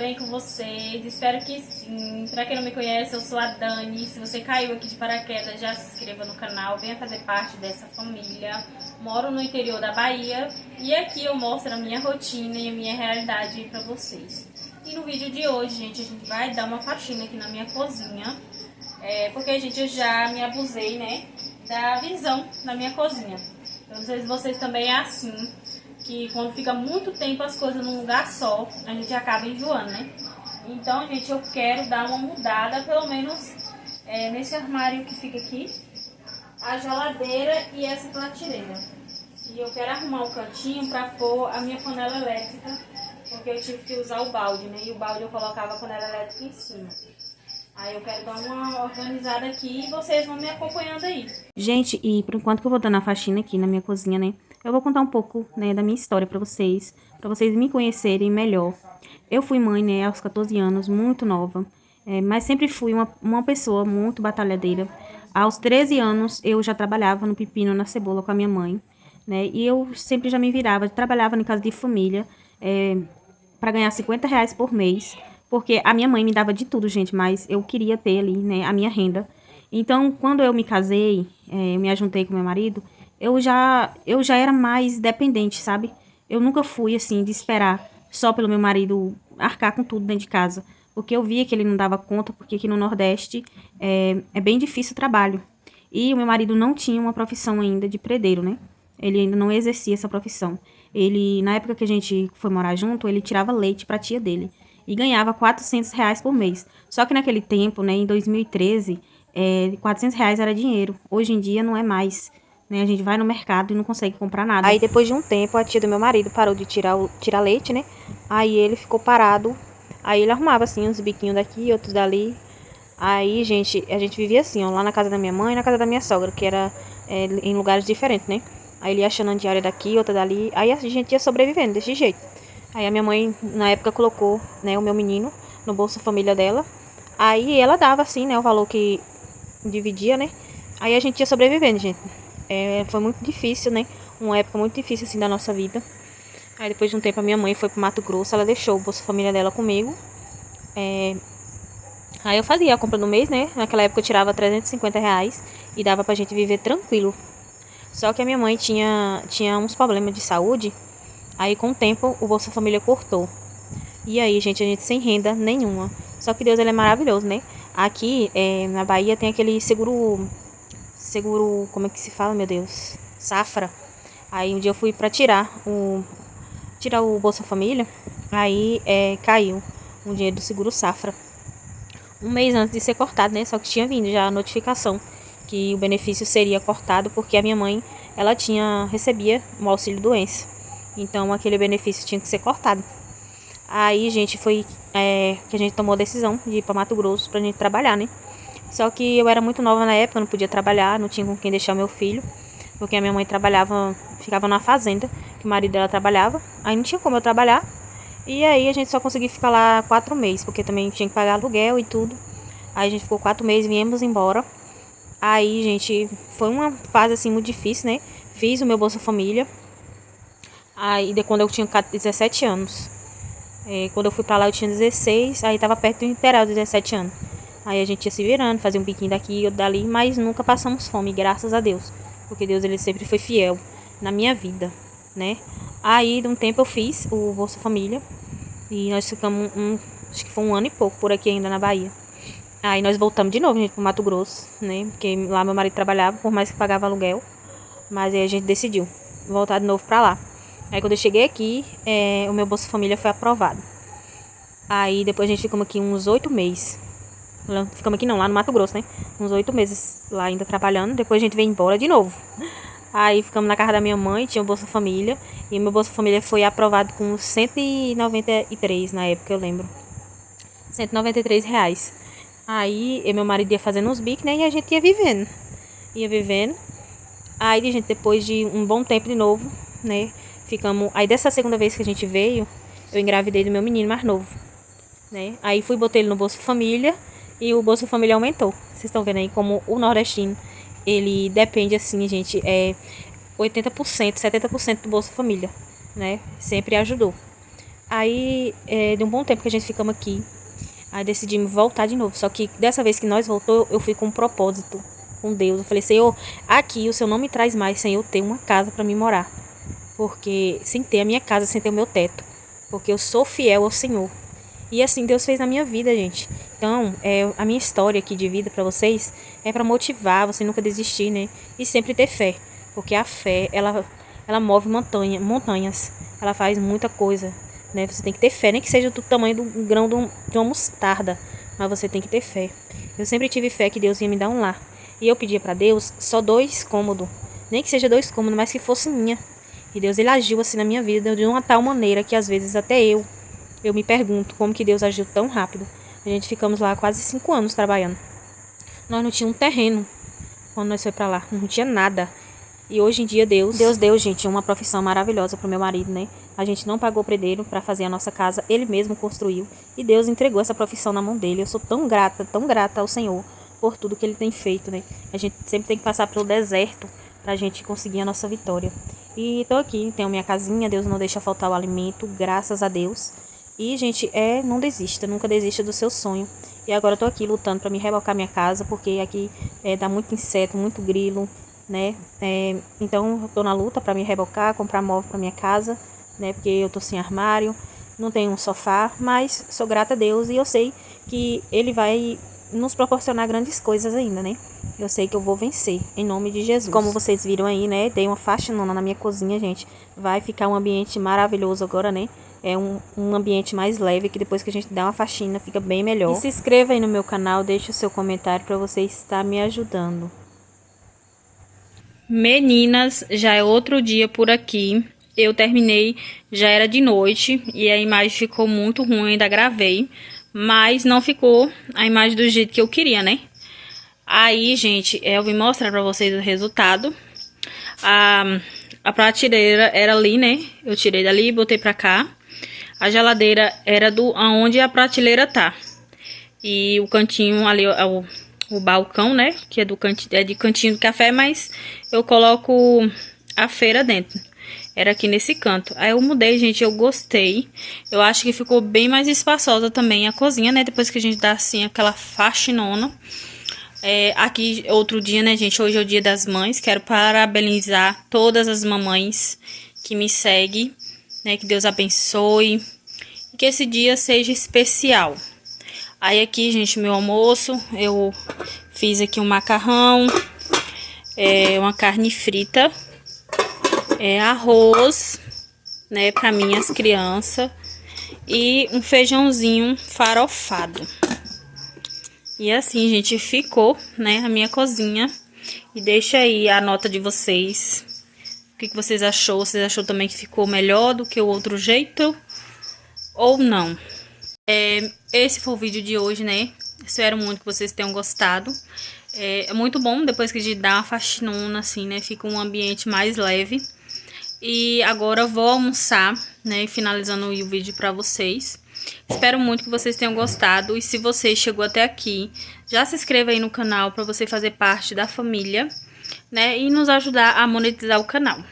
bem com vocês? Espero que sim. Pra quem não me conhece, eu sou a Dani. Se você caiu aqui de paraquedas, já se inscreva no canal, venha fazer parte dessa família. Moro no interior da Bahia e aqui eu mostro a minha rotina e a minha realidade pra vocês. E no vídeo de hoje, gente, a gente vai dar uma faxina aqui na minha cozinha. Porque, gente, eu já me abusei, né, da visão na minha cozinha. Eu não sei se vocês também é assim, que quando fica muito tempo as coisas num lugar só, a gente acaba enjoando, né? Então, gente, eu quero dar uma mudada, pelo menos nesse armário que fica aqui, a geladeira e essa prateleira. E eu quero arrumar um cantinho pra pôr a minha panela elétrica, porque eu tive que usar o balde, né? E o balde eu colocava a panela elétrica em cima. Aí eu quero dar uma organizada aqui e vocês vão me acompanhando aí. Gente, e por enquanto que eu vou dando a faxina aqui na minha cozinha, né? Eu vou contar um pouco, né, da minha história pra vocês me conhecerem melhor. Eu fui mãe, né, aos 14 anos, muito nova, mas sempre fui uma pessoa muito batalhadeira. Aos 13 anos, eu já trabalhava no pepino, na cebola com a minha mãe, né? E eu sempre já me virava, trabalhava em casa de família, para ganhar R$ 50 por mês, porque a minha mãe me dava de tudo, gente, mas eu queria ter ali, né, a minha renda. Então, quando eu me casei, eu me ajuntei com meu marido, eu já era mais dependente, sabe? Eu nunca fui, assim, de esperar só pelo meu marido arcar com tudo dentro de casa, porque eu via que ele não dava conta, porque aqui no Nordeste é bem difícil o trabalho. E o meu marido não tinha uma profissão ainda de predeiro, né? Ele ainda não exercia essa profissão. Ele, na época que a gente foi morar junto, ele tirava leite para a tia dele e ganhava R$ 400 por mês. Só que naquele tempo, né, em 2013, R$ 400 era dinheiro. Hoje em dia não é mais, né? A gente vai no mercado e não consegue comprar nada. Aí depois de um tempo, a tia do meu marido parou de tirar leite, né? Aí ele ficou parado. Aí ele arrumava assim uns biquinhos daqui, outros dali. Aí, gente, a gente vivia assim, ó, lá na casa da minha mãe e na casa da minha sogra, que era em lugares diferentes, né? Aí ele ia achando uma diária daqui, outra dali. Aí a gente ia sobrevivendo desse jeito. Aí a minha mãe, na época, colocou, né, o meu menino no Bolsa Família dela. Aí ela dava, assim, né, o valor que dividia, né? Aí a gente ia sobrevivendo, gente. Foi muito difícil, né? Uma época muito difícil, assim, da nossa vida. Aí depois de um tempo a minha mãe foi pro Mato Grosso, ela deixou o Bolsa Família dela comigo. Aí eu fazia a compra no mês, né? Naquela época eu tirava R$ 350 e dava pra gente viver tranquilo. Só que a minha mãe tinha uns problemas de saúde. Aí com o tempo o Bolsa Família cortou. E aí, gente, a gente sem renda nenhuma. Só que Deus, ele é maravilhoso, né? Aqui na Bahia tem aquele seguro, como é que se fala, meu Deus? Safra. Aí um dia eu fui pra tirar o Bolsa Família. Aí caiu um dinheiro do seguro Safra. Um mês antes de ser cortado, né? Só que tinha vindo já a notificação que o benefício seria cortado, porque a minha mãe, ela recebia o auxílio doença. Então aquele benefício tinha que ser cortado. Aí, gente, foi que a gente tomou a decisão de ir para Mato Grosso pra gente trabalhar, né? Só que eu era muito nova na época, não podia trabalhar, não tinha com quem deixar meu filho, porque a minha mãe ficava numa fazenda, que o marido dela trabalhava. Aí não tinha como eu trabalhar. E aí a gente só conseguiu ficar lá 4 meses, porque também tinha que pagar aluguel e tudo. Aí a gente ficou 4 meses, viemos embora. Aí, gente, foi uma fase assim muito difícil, né? Fiz o meu Bolsa Família. Aí, quando eu tinha 17 anos. Quando eu fui pra lá eu tinha 16, aí tava perto do integral de 17 anos. Aí a gente ia se virando, fazia um biquinho daqui e outro dali, mas nunca passamos fome, graças a Deus. Porque Deus, ele sempre foi fiel na minha vida, né? Aí, de um tempo eu fiz o Bolsa Família e nós ficamos, acho que foi 1 ano e pouco por aqui ainda na Bahia. Aí nós voltamos de novo, gente, pro Mato Grosso, né? Porque lá meu marido trabalhava, por mais que pagava aluguel. Mas aí a gente decidiu voltar de novo pra lá. Aí quando eu cheguei aqui, o meu Bolsa Família foi aprovado. Aí depois a gente ficamos aqui uns 8 meses. Ficamos aqui não, lá no Mato Grosso, né? Uns 8 meses lá ainda trabalhando. Depois a gente veio embora de novo. Aí ficamos na casa da minha mãe, tinha o Bolsa Família. E meu Bolsa Família foi aprovado com 193 na época, eu lembro. R$ 193. Aí meu marido ia fazendo uns bicos, né? E a gente ia vivendo. Ia vivendo. Aí, gente, depois de um bom tempo de novo, né? Ficamos. Aí dessa segunda vez que a gente veio, eu engravidei do meu menino mais novo, né? Aí botei ele no Bolsa Família e o Bolsa Família aumentou. Vocês estão vendo aí como o nordestino, ele depende assim, gente, 80%, 70% do Bolsa Família, né? Sempre ajudou. Aí, de um bom tempo que a gente ficamos aqui, aí decidimos voltar de novo. Só que dessa vez que nós voltou, eu fui com um propósito com Deus. Eu falei, Senhor, aqui o Senhor não me traz mais sem eu ter uma casa para me morar. Porque sem ter a minha casa, sem ter o meu teto. Porque eu sou fiel ao Senhor. E assim Deus fez na minha vida, gente. Então, a minha história aqui de vida para vocês é para motivar você nunca desistir, né? E sempre ter fé. Porque a fé, ela move montanhas. Ela faz muita coisa, né? Você tem que ter fé, nem que seja do tamanho do grão de uma mostarda. Mas você tem que ter fé. Eu sempre tive fé que Deus ia me dar um lar. E eu pedia para Deus só 2 cômodos. Nem que seja 2 cômodos, mas que fosse minha. E Deus, ele agiu assim na minha vida de uma tal maneira que às vezes até eu me pergunto como que Deus agiu tão rápido. A gente ficamos lá quase 5 anos trabalhando. Nós não tínhamos um terreno quando nós foi pra lá. Não tinha nada. E hoje em dia Deus deu, gente, uma profissão maravilhosa pro meu marido, né? A gente não pagou predeiro para fazer a nossa casa. Ele mesmo construiu. E Deus entregou essa profissão na mão dele. Eu sou tão grata ao Senhor por tudo que ele tem feito, né? A gente sempre tem que passar pelo deserto pra gente conseguir a nossa vitória. E tô aqui, tenho minha casinha. Deus não deixa faltar o alimento, graças a Deus. E, gente, não desista, nunca desista do seu sonho. E agora eu tô aqui lutando para me rebocar minha casa, porque aqui dá muito inseto, muito grilo, né? Então eu tô na luta para me rebocar, comprar móvel para minha casa, né? Porque eu tô sem armário, não tenho um sofá, mas sou grata a Deus e eu sei que Ele vai nos proporcionar grandes coisas ainda, né? Eu sei que eu vou vencer, em nome de Jesus. Como vocês viram aí, né? Dei uma faxinona na minha cozinha, gente. Vai ficar um ambiente maravilhoso agora, né? É um ambiente mais leve, que depois que a gente dá uma faxina fica bem melhor. E se inscreva aí no meu canal, deixe o seu comentário para você estar me ajudando. Meninas, já é outro dia por aqui. Eu terminei, já era de noite e a imagem ficou muito ruim, ainda gravei. Mas não ficou a imagem do jeito que eu queria, né? Aí, gente, eu vim mostrar pra vocês o resultado. A prateleira era ali, né? Eu tirei dali e botei pra cá. A geladeira era aonde a prateleira tá. E o cantinho ali, o balcão, né? Que é de cantinho do café, mas eu coloco a feira dentro. Era aqui nesse canto. Aí eu mudei, gente, eu gostei. Eu acho que ficou bem mais espaçosa também a cozinha, né? Depois que a gente dá, assim, aquela faxinona. Aqui, outro dia, né, gente? Hoje é o Dia das Mães. Quero parabenizar todas as mamães que me seguem, né? Que Deus abençoe. E que esse dia seja especial. Aí aqui, gente, meu almoço. Eu fiz aqui um macarrão. Uma carne frita. Arroz, né, para minhas crianças. E um feijãozinho farofado. E assim, gente, ficou, né, a minha cozinha. E deixa aí a nota de vocês. O que vocês achou? Vocês achou também que ficou melhor do que o outro jeito? Ou não? Esse foi o vídeo de hoje, né? Espero muito que vocês tenham gostado. É muito bom depois que a gente dá uma faxinona, assim, né? Fica um ambiente mais leve. E agora eu vou almoçar, né? Finalizando o vídeo pra vocês. Espero muito que vocês tenham gostado. E se você chegou até aqui, já se inscreva aí no canal pra você fazer parte da família, né? E nos ajudar a monetizar o canal.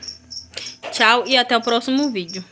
Tchau e até o próximo vídeo.